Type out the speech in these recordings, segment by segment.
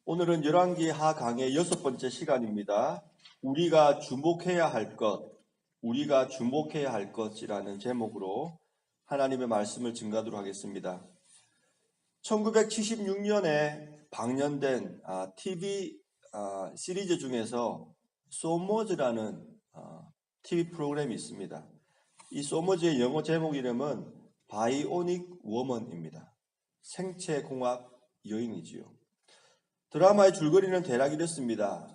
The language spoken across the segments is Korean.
오늘은 열왕기 하 강의 6번째 시간입니다. 우리가 주목해야 할 것이라는 제목으로 하나님의 말씀을 증거하도록 하겠습니다. 1976년에 방영된 TV 시리즈 중에서 소머즈라는 TV 프로그램이 있습니다. 이 소머즈의 영어 제목 이름은 바이오닉 워먼입니다. 생체공학 여인이지요. 드라마의 줄거리는 대략 이렇습니다.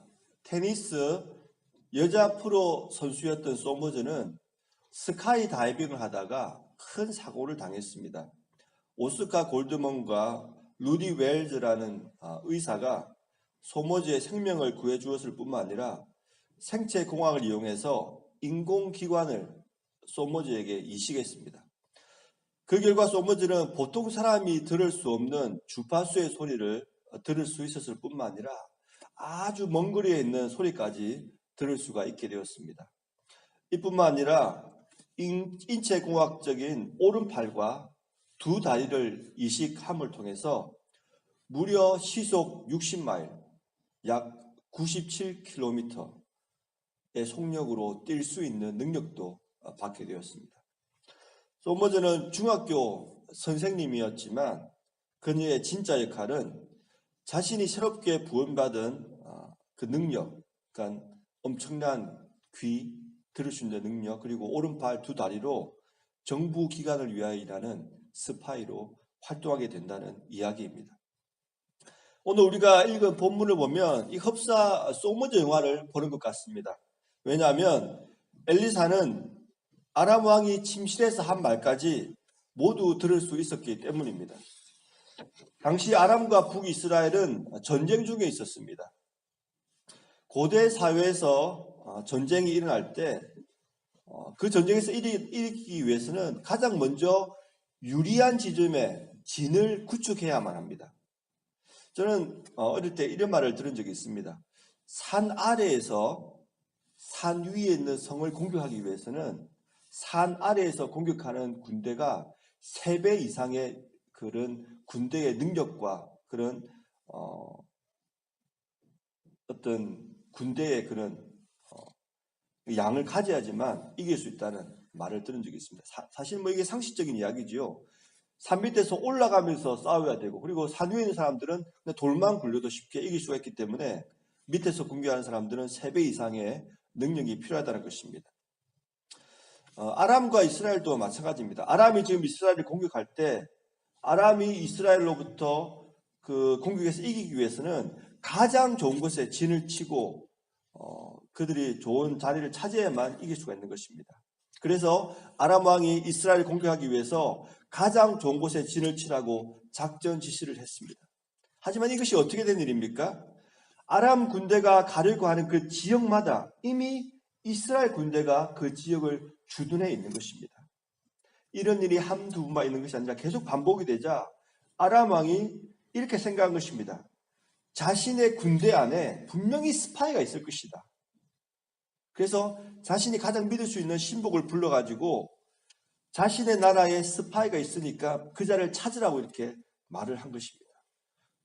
테니스 여자 프로 선수였던 소머즈는 스카이 다이빙을 하다가 큰 사고를 당했습니다. 오스카 골드먼과 루디 웰즈라는 의사가 소머즈의 생명을 구해주었을 뿐만 아니라 생체공학을 이용해서 인공기관을 소머즈에게 이식했습니다. 그 결과 소머즈는 보통 사람이 들을 수 없는 주파수의 소리를 들을 수 있었을 뿐만 아니라 아주 먼 거리에 있는 소리까지 들을 수가 있게 되었습니다. 이뿐만 아니라 인체공학적인 오른팔과 두 다리를 이식함을 통해서 무려 시속 60마일, 약 97km의 속력으로 뛸 수 있는 능력도 받게 되었습니다. 소머즈는 중학교 선생님이었지만 그녀의 진짜 역할은 자신이 새롭게 구원받은 그 능력, 그러니까 엄청난 귀, 들을 수 있는 능력, 그리고 오른팔 두 다리로 정부 기관을 위하여 일하는 스파이로 활동하게 된다는 이야기입니다. 오늘 우리가 읽은 본문을 보면 이 흡사 소머즈 영화를 보는 것 같습니다. 왜냐하면 엘리사는 아람 왕이 침실에서 한 말까지 모두 들을 수 있었기 때문입니다. 당시 아람과 북이스라엘은 전쟁 중에 있었습니다. 고대 사회에서 전쟁이 일어날 때 그 전쟁에서 이기기 위해서는 가장 먼저 유리한 지점에 진을 구축해야만 합니다. 저는 어릴 때 이런 말을 들은 적이 있습니다. 산 아래에서 산 위에 있는 성을 공격하기 위해서는 산 아래에서 공격하는 군대가 3배 이상의 그런 군대의 능력과 그런 어떤 군대의 그런 양을 가져야지만 이길 수 있다는 말을 들은 적이 있습니다. 사실 이게 상식적인 이야기지요. 산 밑에서 올라가면서 싸워야 되고, 그리고 산 위에 있는 사람들은 돌만 굴려도 쉽게 이길 수가 있기 때문에 밑에서 공격하는 사람들은 3배 이상의 능력이 필요하다는 것입니다. 아람과 이스라엘도 마찬가지입니다. 아람이 지금 이스라엘을 공격할 때 아람이 이스라엘로부터 그 공격에서 이기기 위해서는 가장 좋은 곳에 진을 치고 그들이 좋은 자리를 차지해야만 이길 수가 있는 것입니다. 그래서 아람 왕이 이스라엘을 공격하기 위해서 가장 좋은 곳에 진을 치라고 작전 지시를 했습니다. 하지만 이것이 어떻게 된 일입니까? 아람 군대가 가려고 하는 그 지역마다 이미 이스라엘 군대가 그 지역을 주둔해 있는 것입니다. 이런 일이 한두 번만 있는 것이 아니라 계속 반복이 되자 아람 왕이 이렇게 생각한 것입니다. 자신의 군대 안에 분명히 스파이가 있을 것이다. 그래서 자신이 가장 믿을 수 있는 신복을 불러가지고 자신의 나라에 스파이가 있으니까 그 자를 찾으라고 이렇게 말을 한 것입니다.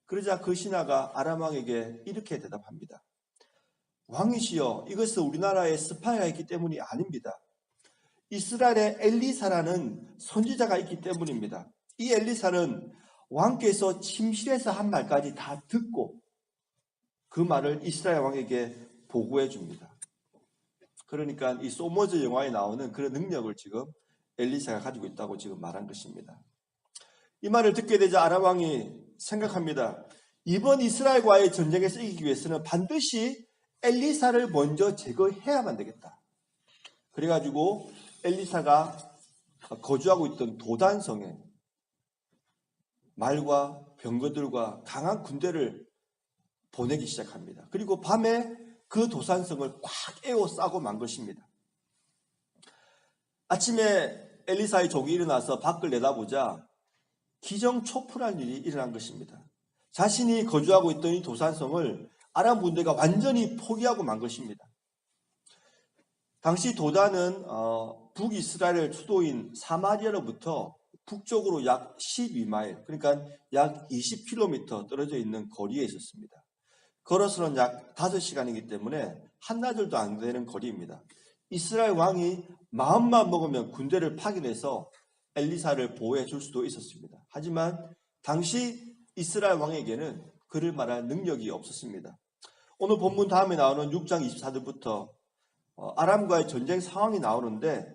그러자 그 신하가 아람 왕에게 이렇게 대답합니다. 왕이시여, 이것은 우리나라에 스파이가 있기 때문이 아닙니다. 이스라엘에 엘리사라는 선지자가 있기 때문입니다. 이 엘리사는 왕께서 침실에서 한 말까지 다 듣고 그 말을 이스라엘 왕에게 보고해 줍니다. 그러니까 이 소머즈 영화에 나오는 그런 능력을 지금 엘리사가 가지고 있다고 지금 말한 것입니다. 이 말을 듣게 되자 아람 왕이 생각합니다. 이번 이스라엘과의 전쟁에서 이기기 위해서는 반드시 엘리사를 먼저 제거해야만 되겠다. 그래가지고 엘리사가 거주하고 있던 도단성에 말과 병거들과 강한 군대를 보내기 시작합니다. 그리고 밤에 그 도산성을 꽉 에워싸고 만 것입니다. 아침에 엘리사의 족이 일어나서 밖을 내다보자 기정초풍한 일이 일어난 것입니다. 자신이 거주하고 있던 이 도산성을 아람 군대가 완전히 포기하고 만 것입니다. 당시 도단은 북이스라엘 수도인 사마리아로부터 북쪽으로 약 12마일, 그러니까 약 20km 떨어져 있는 거리에 있었습니다. 걸어서는 약 5시간이기 때문에 한나절도 안 되는 거리입니다. 이스라엘 왕이 마음만 먹으면 군대를 파견해서 엘리사를 보호해 줄 수도 있었습니다. 하지만 당시 이스라엘 왕에게는 그를 말할 능력이 없었습니다. 오늘 본문 다음에 나오는 6장 24절부터 아람과의 전쟁 상황이 나오는데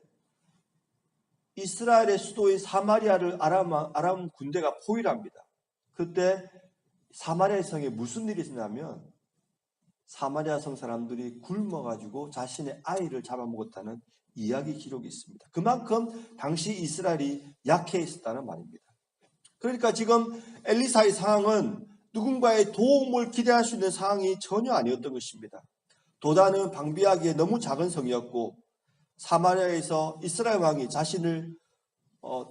이스라엘의 수도인 사마리아를 아람 군대가 포위합니다. 그때 사마리아 성에 무슨 일이 있었냐면 사마리아 성 사람들이 굶어가지고 자신의 아이를 잡아먹었다는 이야기 기록이 있습니다. 그만큼 당시 이스라엘이 약해 있었다는 말입니다. 그러니까 지금 엘리사의 상황은 누군가의 도움을 기대할 수 있는 상황이 전혀 아니었던 것입니다. 도단은 방비하기에 너무 작은 성이었고 사마리아에서 이스라엘 왕이 자신을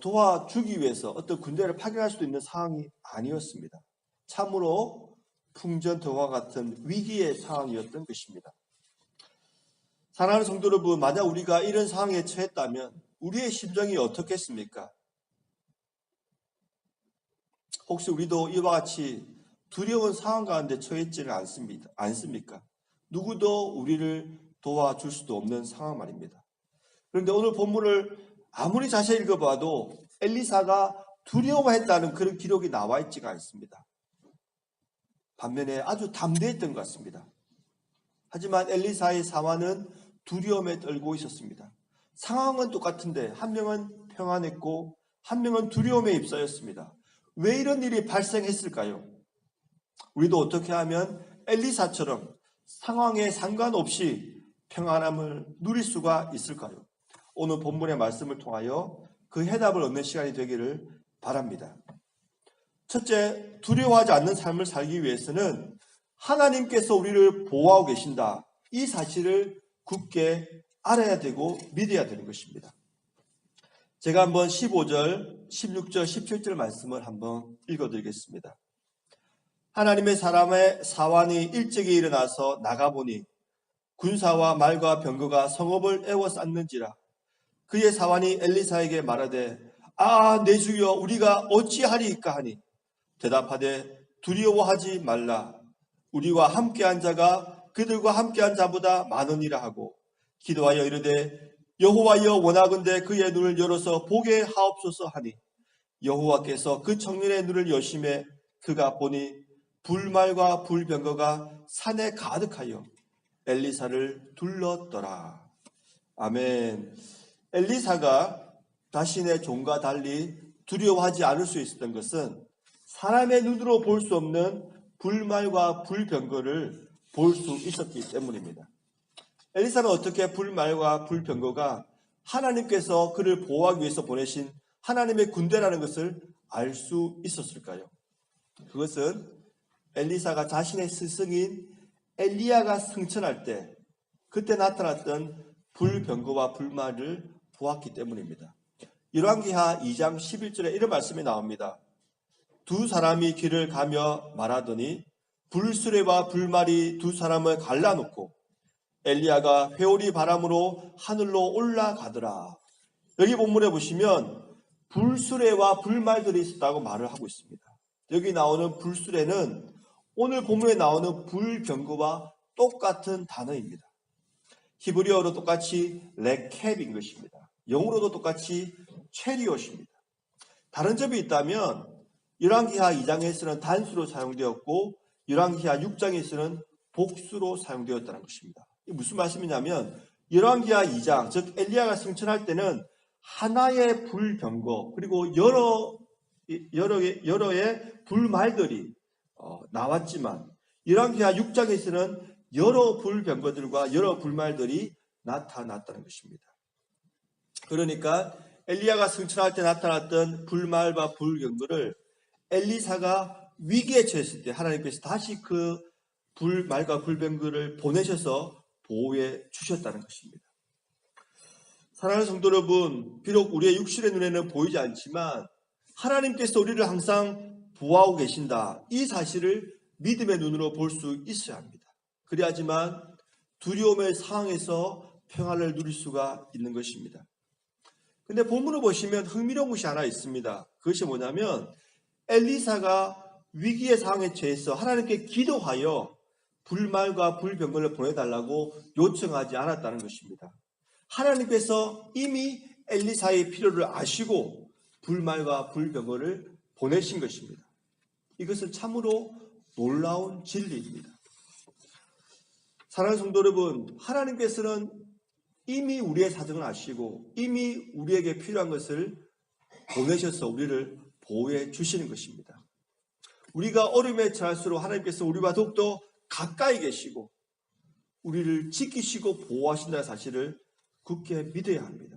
도와주기 위해서 어떤 군대를 파견할 수도 있는 상황이 아니었습니다. 참으로 풍전등화 같은 위기의 상황이었던 것입니다. 사랑하는 성도 여러분, 만약 우리가 이런 상황에 처했다면 우리의 심정이 어떻겠습니까? 혹시 우리도 이와 같이 두려운 상황 가운데 처했지는 않습니까? 누구도 우리를 도와줄 수도 없는 상황 말입니다. 그런데 오늘 본문을 아무리 자세히 읽어봐도 엘리사가 두려워했다는 그런 기록이 나와 있지가 않습니다. 반면에 아주 담대했던 것 같습니다. 하지만 엘리사의 사화는 두려움에 떨고 있었습니다. 상황은 똑같은데 한 명은 평안했고 한 명은 두려움에 휩싸였습니다. 왜 이런 일이 발생했을까요? 우리도 어떻게 하면 엘리사처럼 상황에 상관없이 평안함을 누릴 수가 있을까요? 오늘 본문의 말씀을 통하여 그 해답을 얻는 시간이 되기를 바랍니다. 첫째, 두려워하지 않는 삶을 살기 위해서는 하나님께서 우리를 보호하고 계신다. 이 사실을 굳게 알아야 되고 믿어야 되는 것입니다. 제가 한번 15절, 16절, 17절 말씀을 한번 읽어드리겠습니다. 하나님의 사람의 사환이 일찍이 일어나서 나가보니 군사와 말과 병거가 성읍을 에워쌌는지라. 그의 사환이 엘리사에게 말하되 내 주여 우리가 어찌하리이까 하니 대답하되 두려워하지 말라. 우리와 함께한 자가 그들과 함께한 자보다 많으니라 하고 기도하여 이르되 여호와여 원하건대 그의 눈을 열어서 보게 하옵소서 하니 여호와께서 그 청년의 눈을 여심해 그가 보니 불말과 불병거가 산에 가득하여 엘리사를 둘렀더라. 아멘. 엘리사가 자신의 종과 달리 두려워하지 않을 수 있었던 것은 사람의 눈으로 볼 수 없는 불말과 불병거를 볼 수 있었기 때문입니다. 엘리사는 어떻게 불말과 불병거가 하나님께서 그를 보호하기 위해서 보내신 하나님의 군대라는 것을 알 수 있었을까요? 그것은 엘리사가 자신의 스승인 엘리야가 승천할 때 그때 나타났던 불병거와 불말을 보았기 때문입니다. 열왕기하 2장 11절에 이런 말씀이 나옵니다. 두 사람이 길을 가며 말하더니 불수레와 불말이 두 사람을 갈라놓고 엘리야가 회오리 바람으로 하늘로 올라가더라. 여기 본문에 보시면 불수레와 불말들이 있었다고 말을 하고 있습니다. 여기 나오는 불수레는 오늘 본문에 나오는 불병거와 똑같은 단어입니다. 히브리어로 똑같이 레캡인 것입니다. 영어로도 똑같이 체리엇입니다. 다른 점이 있다면 열왕기하 2장에서는 단수로 사용되었고 열왕기하 6장에서는 복수로 사용되었다는 것입니다. 이게 무슨 말씀이냐면 열왕기하 2장, 즉 엘리야가 승천할 때는 하나의 불병거 그리고 여러의 불말들이 나왔지만 열왕기하 6장에서는 여러 불병거들과 여러 불말들이 나타났다는 것입니다. 그러니까 엘리야가 승천할 때 나타났던 불말과 불병거를 엘리사가 위기에 처했을 때 하나님께서 다시 그 불말과 불병거를 보내셔서 보호해 주셨다는 것입니다. 사랑하는 성도 여러분, 비록 우리의 육신의 눈에는 보이지 않지만 하나님께서 우리를 항상 보호하고 계신다. 이 사실을 믿음의 눈으로 볼 수 있어야 합니다. 그래야지만 두려움의 상황에서 평안을 누릴 수가 있는 것입니다. 근데 본문을 보시면 흥미로운 것이 하나 있습니다. 그것이 뭐냐면 엘리사가 위기의 상황에 처해서 하나님께 기도하여 불말과 불병거를 보내달라고 요청하지 않았다는 것입니다. 하나님께서 이미 엘리사의 필요를 아시고 불말과 불병거를 보내신 것입니다. 이것은 참으로 놀라운 진리입니다. 사랑하는 성도 여러분, 하나님께서는 이미 우리의 사정을 아시고 이미 우리에게 필요한 것을 보내셔서 우리를 보호해 주시는 것입니다. 우리가 어려움에 처할수록 하나님께서 우리와 더욱더 가까이 계시고 우리를 지키시고 보호하신다는 사실을 굳게 믿어야 합니다.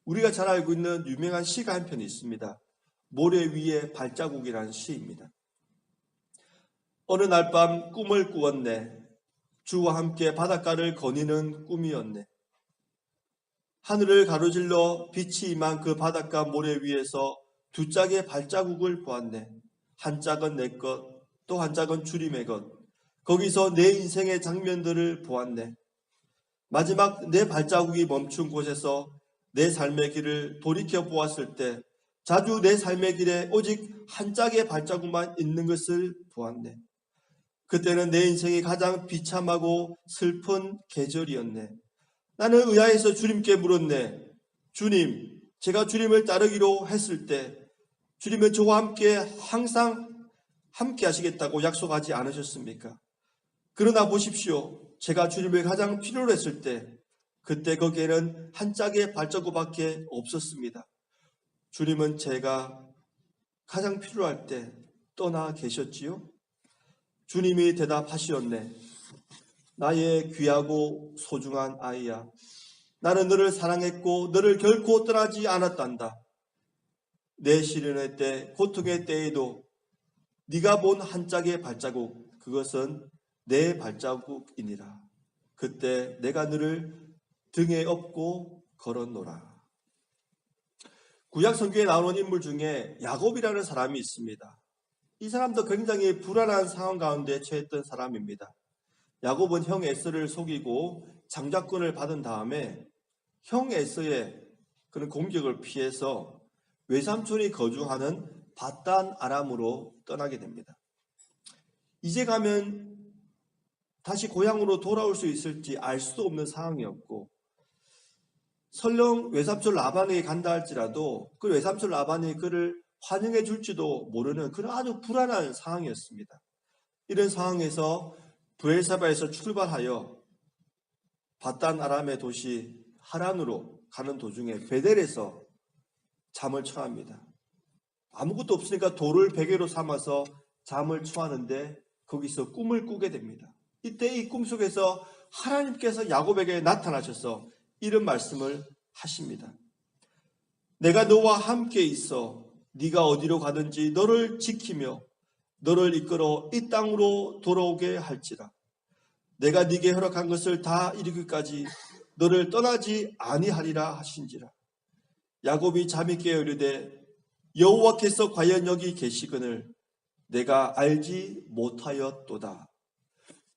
우리가 잘 알고 있는 유명한 시가 한 편이 있습니다. 모래 위에 발자국이라는 시입니다. 어느 날 밤 꿈을 꾸었네. 주와 함께 바닷가를 거니는 꿈이었네. 하늘을 가로질러 빛이 임한 그 바닷가 모래 위에서 두 짝의 발자국을 보았네. 한 짝은 내 것, 또 한 짝은 주님의 것. 거기서 내 인생의 장면들을 보았네. 마지막 내 발자국이 멈춘 곳에서 내 삶의 길을 돌이켜 보았을 때 자주 내 삶의 길에 오직 한 짝의 발자국만 있는 것을 보았네. 그때는 내 인생이 가장 비참하고 슬픈 계절이었네. 나는 의아해서 주님께 물었네. 주님, 제가 주님을 따르기로 했을 때 주님은 저와 함께 항상 함께 하시겠다고 약속하지 않으셨습니까? 그러나 보십시오. 제가 주님을 가장 필요로 했을 때 그때 거기에는 한 짝의 발자국밖에 없었습니다. 주님은 제가 가장 필요할 때 떠나 계셨지요? 주님이 대답하시었네. 나의 귀하고 소중한 아이야. 나는 너를 사랑했고 너를 결코 떠나지 않았단다. 내 시련의 때, 고통의 때에도 네가 본 한 짝의 발자국, 그것은 내 발자국이니라. 그때 내가 너를 등에 업고 걸었노라. 구약 성경에 나오는 인물 중에 야곱이라는 사람이 있습니다. 이 사람도 굉장히 불안한 상황 가운데 처했던 사람입니다. 야곱은 형 에서를 속이고 장자권을 받은 다음에 형 에서의 그런 공격을 피해서 외삼촌이 거주하는 밧단 아람으로 떠나게 됩니다. 이제 가면 다시 고향으로 돌아올 수 있을지 알 수도 없는 상황이었고, 설령 외삼촌 라반에게 간다 할지라도 그 외삼촌 라반이 그를 환영해 줄지도 모르는 그런 아주 불안한 상황이었습니다. 이런 상황에서 브엘사바에서 출발하여 밧단 아람의 도시 하란으로 가는 도중에 베델에서 잠을 청합니다. 아무것도 없으니까 돌을 베개로 삼아서 잠을 청하는데 거기서 꿈을 꾸게 됩니다. 이때 이 꿈속에서 하나님께서 야곱에게 나타나셔서 이런 말씀을 하십니다. 내가 너와 함께 있어 네가 어디로 가든지 너를 지키며 너를 이끌어 이 땅으로 돌아오게 할지라. 내가 네게 허락한 것을 다 이루기까지 너를 떠나지 아니하리라 하신지라. 야곱이 잠이 깨어 이르되 여호와께서 과연 여기 계시거늘 내가 알지 못하였도다.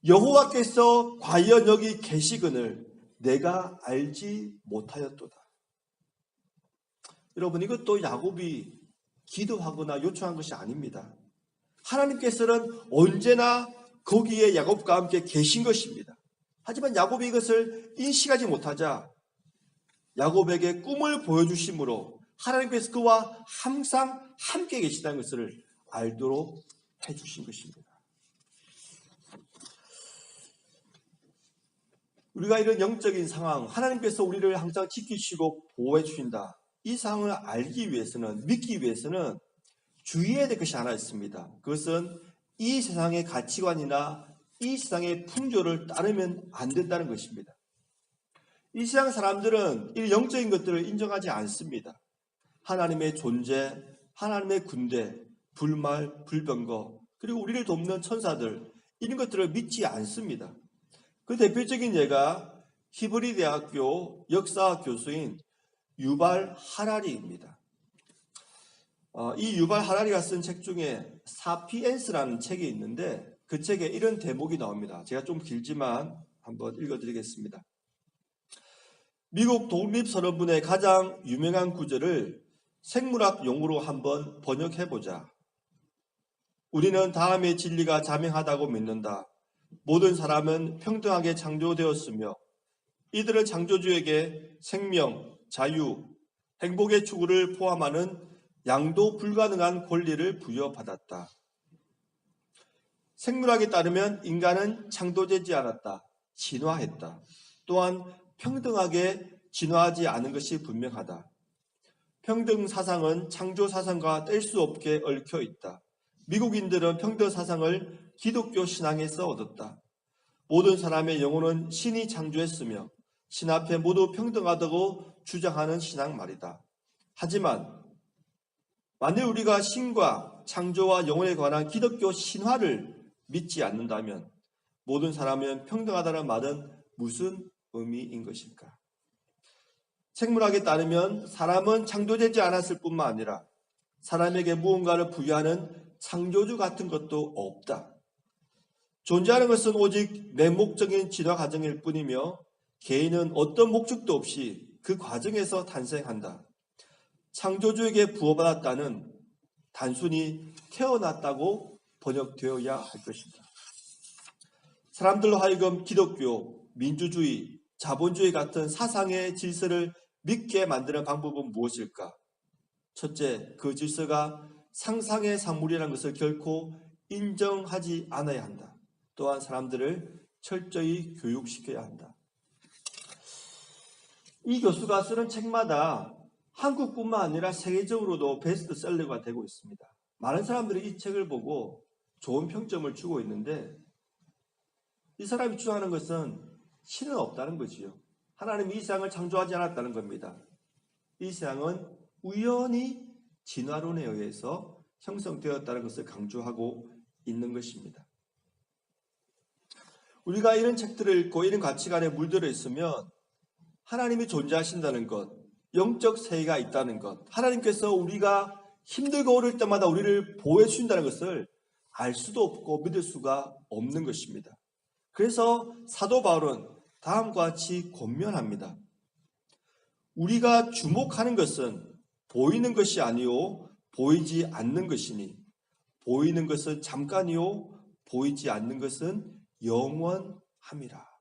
여호와께서 과연 여기 계시거늘 내가 알지 못하였도다. 여러분, 이것도 야곱이 기도하거나 요청한 것이 아닙니다. 하나님께서는 언제나 거기에 야곱과 함께 계신 것입니다. 하지만 야곱이 이것을 인식하지 못하자 야곱에게 꿈을 보여주심으로 하나님께서 그와 항상 함께 계시다는 것을 알도록 해주신 것입니다. 우리가 이런 영적인 상황, 하나님께서 우리를 항상 지키시고 보호해 주신다. 이 상황을 알기 위해서는, 믿기 위해서는 주의해야 될 것이 하나 있습니다. 그것은 이 세상의 가치관이나 이 세상의 풍조를 따르면 안 된다는 것입니다. 이 세상 사람들은 이 영적인 것들을 인정하지 않습니다. 하나님의 존재, 하나님의 군대, 불말, 불병거, 그리고 우리를 돕는 천사들, 이런 것들을 믿지 않습니다. 그 대표적인 예가 히브리 대학교 역사 교수인 유발 하라리입니다. 이 유발 하라리가 쓴 책 중에 사피엔스라는 책이 있는데 그 책에 이런 대목이 나옵니다. 제가 좀 길지만 한번 읽어드리겠습니다. 미국 독립선언문의 가장 유명한 구절을 생물학 용어로 한번 번역해보자. 우리는 다음의 진리가 자명하다고 믿는다. 모든 사람은 평등하게 창조되었으며 이들은 창조주에게 생명, 자유, 행복의 추구를 포함하는 양도 불가능한 권리를 부여받았다. 생물학에 따르면 인간은 창조되지 않았다. 진화했다. 또한 평등하게 진화하지 않은 것이 분명하다. 평등 사상은 창조 사상과 뗄 수 없게 얽혀 있다. 미국인들은 평등 사상을 기독교 신앙에서 얻었다. 모든 사람의 영혼은 신이 창조했으며 신 앞에 모두 평등하다고 주장하는 신앙 말이다. 하지만 만일 우리가 신과 창조와 영혼에 관한 기독교 신화를 믿지 않는다면 모든 사람은 평등하다는 말은 무슨 의미인 것일까? 생물학에 따르면 사람은 창조되지 않았을 뿐만 아니라 사람에게 무언가를 부여하는 창조주 같은 것도 없다. 존재하는 것은 오직 맹목적인 진화 과정일 뿐이며 개인은 어떤 목적도 없이 그 과정에서 탄생한다. 창조주에게 부여받았다는 단순히 태어났다고 번역되어야 할 것이다. 사람들로 하여금 기독교, 민주주의, 자본주의 같은 사상의 질서를 믿게 만드는 방법은 무엇일까? 첫째, 그 질서가 상상의 산물이라는 것을 결코 인정하지 않아야 한다. 또한 사람들을 철저히 교육시켜야 한다. 이 교수가 쓰는 책마다 한국뿐만 아니라 세계적으로도 베스트셀러가 되고 있습니다. 많은 사람들이 이 책을 보고 좋은 평점을 주고 있는데 이 사람이 주장하는 것은 신은 없다는 거지요. 하나님이 이 세상을 창조하지 않았다는 겁니다. 이 세상은 우연히 진화론에 의해서 형성되었다는 것을 강조하고 있는 것입니다. 우리가 이런 책들을 읽고 이런 가치관에 물들어 있으면 하나님이 존재하신다는 것, 영적 세계가 있다는 것, 하나님께서 우리가 힘들고 어려울 때마다 우리를 보호해 주신다는 것을 알 수도 없고 믿을 수가 없는 것입니다. 그래서 사도 바울은 다음과 같이 권면합니다. 우리가 주목하는 것은 보이는 것이 아니요 보이지 않는 것이니 보이는 것은 잠깐이요 보이지 않는 것은 영원함이라.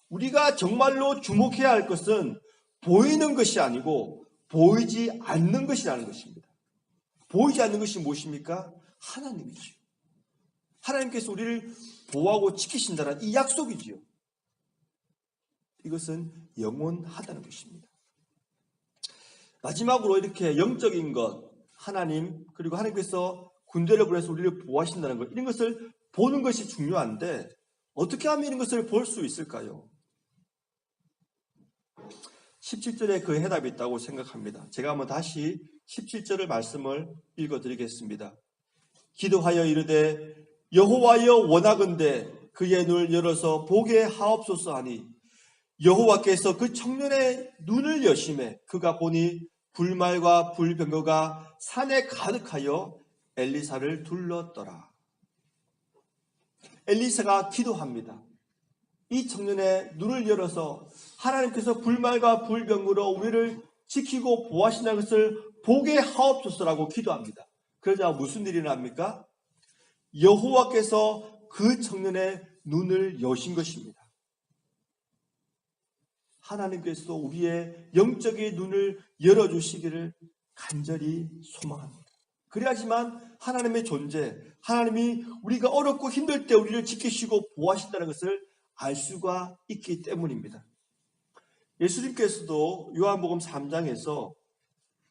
우리가 정말로 주목해야 할 것은 보이는 것이 아니고 보이지 않는 것이라는 것입니다. 보이지 않는 것이 무엇입니까? 하나님이지요. 하나님께서 우리를 보호하고 지키신다는 이 약속이지요. 이것은 영원하다는 것입니다. 마지막으로 이렇게 영적인 것, 하나님, 그리고 하나님께서 군대를 보내서 우리를 보호하신다는 것, 이런 것을 보는 것이 중요한데 어떻게 하면 이런 것을 볼 수 있을까요? 17절에 그 해답이 있다고 생각합니다. 제가 한번 다시 17절의 말씀을 읽어드리겠습니다. 기도하여 이르되 여호와여 원하건대 그의 눈을 열어서 보게 하옵소서 하니 여호와께서 그 청년의 눈을 여심해 그가 보니 불말과 불병거가 산에 가득하여 엘리사를 둘렀더라. 엘리사가 기도합니다. 이 청년의 눈을 열어서 하나님께서 불말과 불병거로 우리를 지키고 보호하신다는 것을 보게 하옵소서라고 기도합니다. 그러자 무슨 일이 납니까? 여호와께서 그 청년의 눈을 여신 것입니다. 하나님께서 우리의 영적인 눈을 열어주시기를 간절히 소망합니다. 그래야지만 하나님의 존재, 하나님이 우리가 어렵고 힘들 때 우리를 지키시고 보호하신다는 것을 알 수가 있기 때문입니다. 예수님께서도 요한복음 3장에서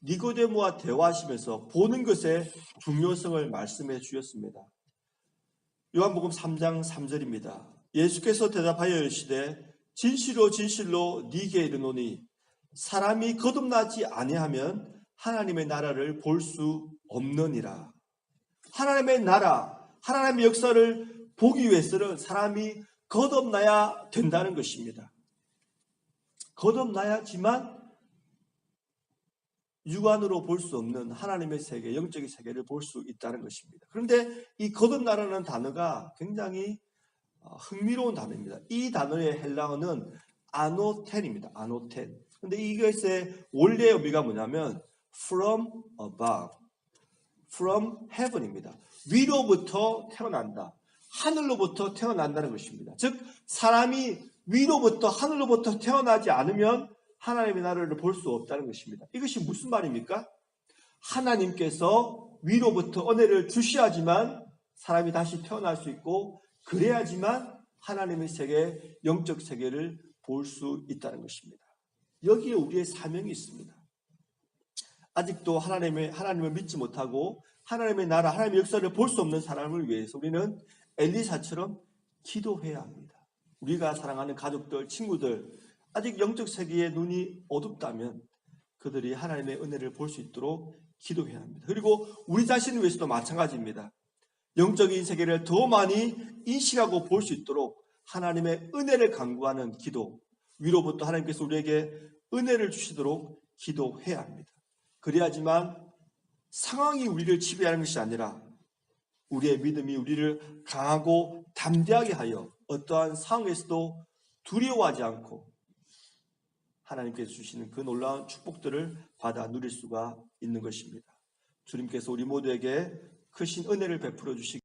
니고데모와 대화하시면서 보는 것의 중요성을 말씀해 주셨습니다. 요한복음 3장 3절입니다. 예수께서 대답하여 이르시되 진실로 진실로 네게 이르노니 사람이 거듭나지 아니하면 하나님의 나라를 볼 수 없느니라. 하나님의 나라, 하나님의 역사를 보기 위해서는 사람이 거듭나야 된다는 것입니다. 거듭나야지만 육안으로 볼 수 없는 하나님의 세계, 영적인 세계를 볼 수 있다는 것입니다. 그런데 이 거듭나라는 단어가 굉장히 흥미로운 단어입니다. 이 단어의 헬라어는 아노텐입니다. 아노텐. 그런데 이것의 원래의 의미가 뭐냐면 from above, from heaven입니다. 위로부터 태어난다. 하늘로부터 태어난다는 것입니다. 즉 사람이 위로부터 하늘로부터 태어나지 않으면 하나님의 나라를 볼 수 없다는 것입니다. 이것이 무슨 말입니까? 하나님께서 위로부터 은혜를 주셔야지만 사람이 다시 태어날 수 있고 그래야지만 하나님의 세계, 영적 세계를 볼 수 있다는 것입니다. 여기에 우리의 사명이 있습니다. 아직도 하나님을 믿지 못하고 하나님의 나라, 하나님의 역사를 볼 수 없는 사람을 위해서 우리는 엘리사처럼 기도해야 합니다. 우리가 사랑하는 가족들, 친구들, 아직 영적 세계에 눈이 어둡다면 그들이 하나님의 은혜를 볼 수 있도록 기도해야 합니다. 그리고 우리 자신을 위해서도 마찬가지입니다. 영적인 세계를 더 많이 인식하고 볼 수 있도록 하나님의 은혜를 간구하는 기도, 위로부터 하나님께서 우리에게 은혜를 주시도록 기도해야 합니다. 그래야지만 상황이 우리를 지배하는 것이 아니라 우리의 믿음이 우리를 강하고 담대하게 하여 어떠한 상황에서도 두려워하지 않고 하나님께서 주시는 그 놀라운 축복들을 받아 누릴 수가 있는 것입니다. 주님께서 우리 모두에게 크신 은혜를 베풀어 주시기